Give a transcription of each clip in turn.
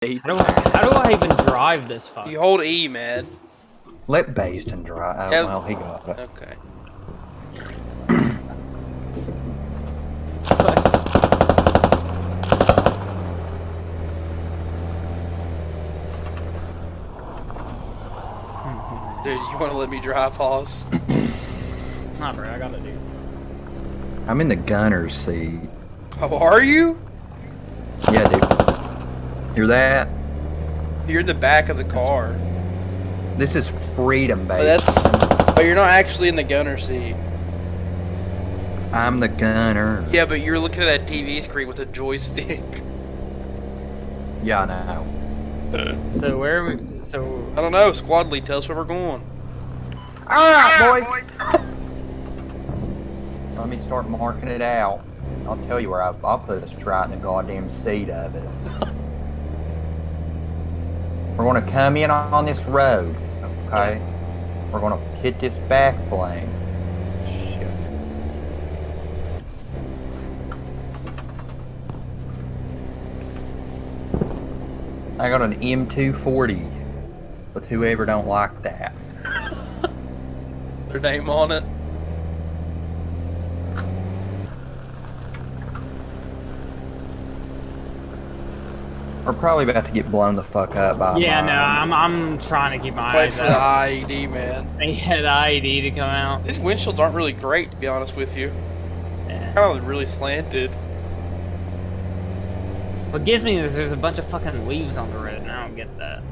How do I even drive this fuck? You hold E, man. Let Baston drive. Oh, Yeah. well, he got it. Okay. Dude, you want to let me drive, Hoss? Nah, bro, I gotta do. I'm in the gunner's seat. Oh, are you? Yeah, dude. Hear that? You're in the back of the car. This is freedom, But baby. but you're not actually in the gunner seat. I'm the gunner. Yeah, but you're looking at a TV screen with a joystick. Yeah, I know. So where are we? So I don't know. Squad lead, tell us where we're going. Alright, boys. Let me start marking it out. I'll tell you where I'll put us right in the goddamn seat of it. We're gonna come in on this road, okay? We're gonna hit this back flame. Shit. I got an M240 with whoever don't like that. Their name on it. We're probably about to get blown the fuck up by yeah, mine. no, I'm trying to keep my Wait eyes for the out. IED, man. They had the IED to come out. These windshields aren't really great, to be honest with you. Yeah. Kind of really slanted. What gives me is there's a bunch of fucking leaves on the road, and I don't get that.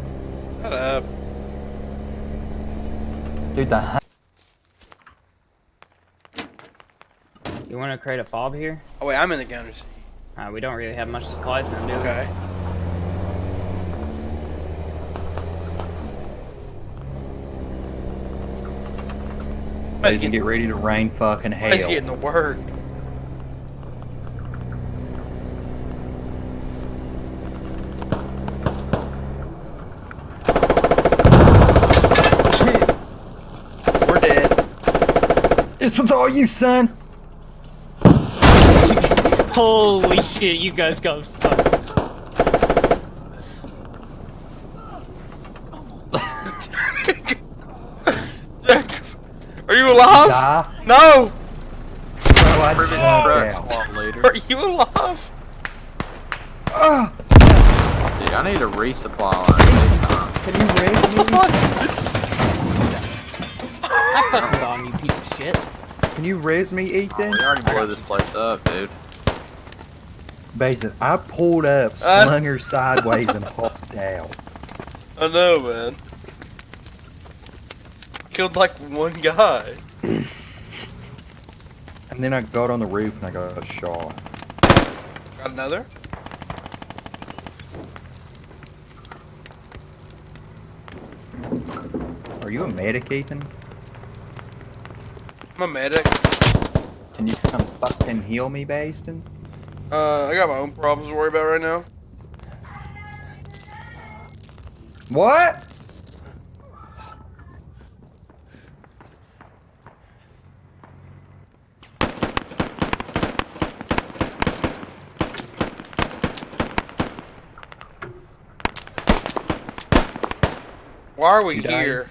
Shut up. Dude, You want to create a fob here? Oh wait, I'm in the gunner seat. We don't really have much supplies now, do we? Okay. Guys, get ready to rain fucking hell. Let's get in the work. We're dead. This was all you, son. Holy shit, you guys got fucked. Jack, are you alive? Die. No! Oh, I jumped out. Are you alive? Dude, I need a resupply on it. Can you raise me? I fucking got him, you piece of shit. Can you raise me, Ethan? We already blew this place up, dude. Basin, I pulled up, slung her sideways, and popped out. I know, man. Killed like one guy. And then I got on the roof and I got shot. Got another? Are you a medic, Ethan? I'm a medic. Can you come fucking heal me, Baston? I got my own problems to worry about right now. What? Why are we You here?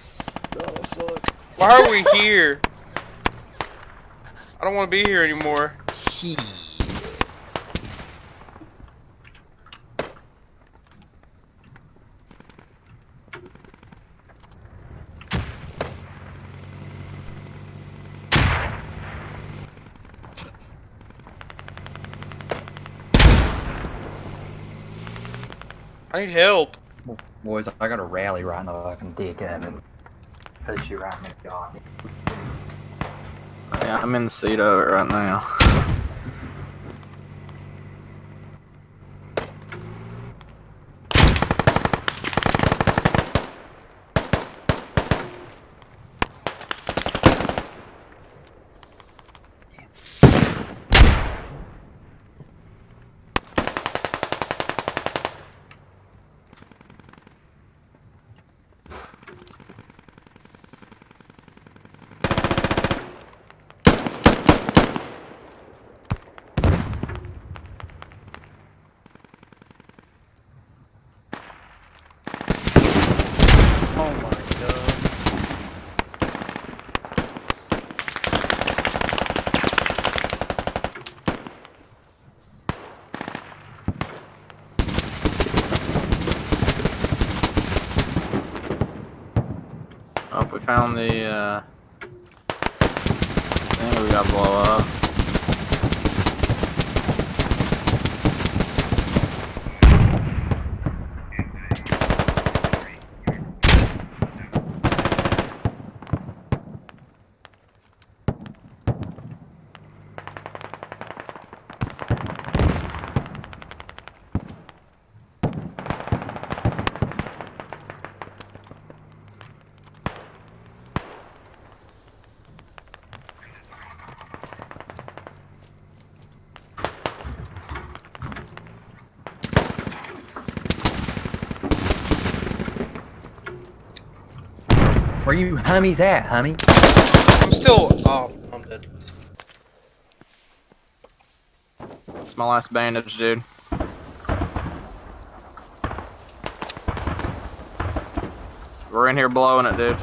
Oh, suck. Why are we here? I don't want to be here anymore. I need help. Boys, I got a rally right in the fucking thick of it. Put you right in the goddamn. Yeah, I'm in the seat of it right now. Yep, we found the thing we gotta blow up. Where you hummies at, hummy? I'm still. Oh, I'm dead. It's my last bandage, dude. We're in here blowing it, dude.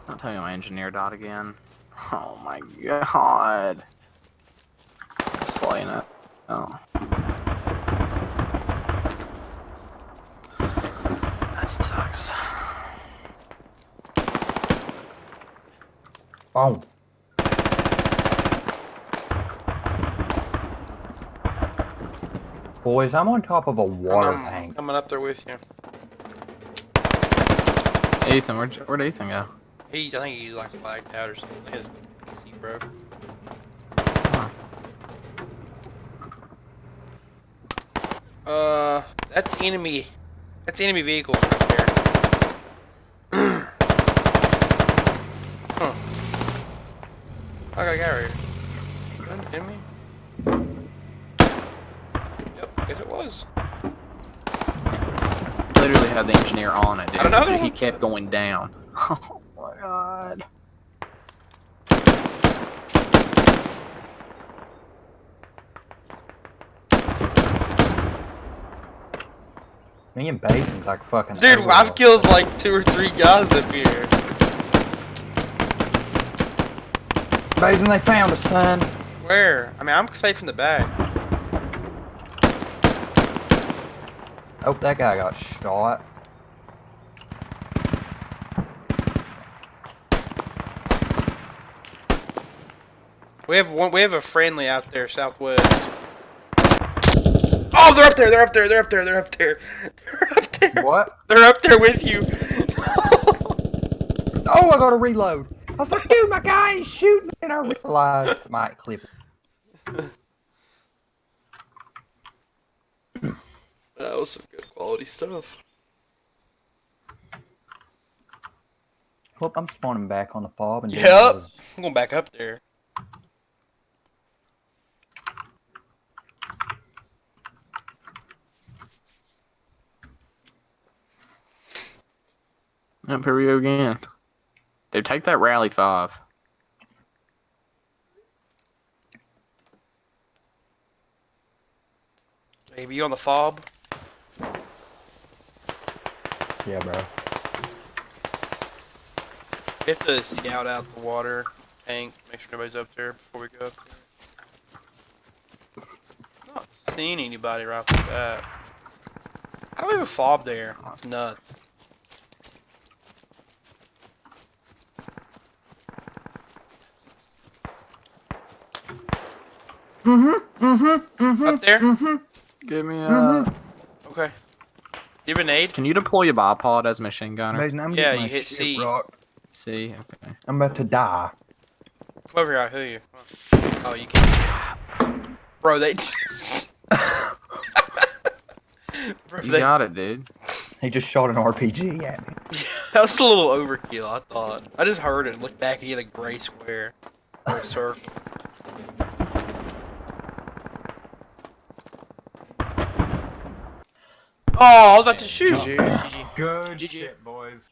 I'll tell you my engineer died again. Oh my god. Slaying it. Oh. That sucks. Oh. Boys, I'm on top of a water I'm tank. coming up there with you. Ethan, where'd Ethan go? I think he like lagged out or something. His PC broke. That's enemy. That's enemy vehicles right there. Huh. I got a guy right here. Is that an enemy? Yep, guess it was. Literally had the engineer on it, dude. Another He one? kept going down. Oh my god. Me and Basin's like fucking. Dude, everywhere. I've killed like 2 or 3 guys up here. Basin, they found us, son. Where? I mean, I'm safe in the bag. Oh, that guy got shot. We have one. We have a friendly out there, southwest. Oh, they're up there! They're up there! They're up there! They're up there! They're up there! What? They're up there with you! Oh, I got to reload. I was like, dude, my guy is shooting, and I realized my clip. That was some good quality stuff. Well, I'm spawning back on the fob and. Yep. I'm going back up there. Yep, here we go again. Dude, take that Rally 5. Baby, you on the fob? Yeah, bro. We have to scout out the water tank, make sure nobody's up there before we go up there. I'm not seeing anybody right off the bat. How do we have a fob there? That's nuts. Up there? Give me a... Okay. You have an aid? Can you deploy your bipod as a machine gunner? Basin, I'm Yeah, getting you my hit shit C. rocked. See? Okay. I'm about to die. Come over here, I'll heal you. Oh, you can't. Bro, they just... Bro, You got it, dude. He just shot an RPG at me. That was a little overkill, I thought. I just heard it and looked back and he had a gray square. Or a circle. Oh, I was about to shoot. Good shit, boys.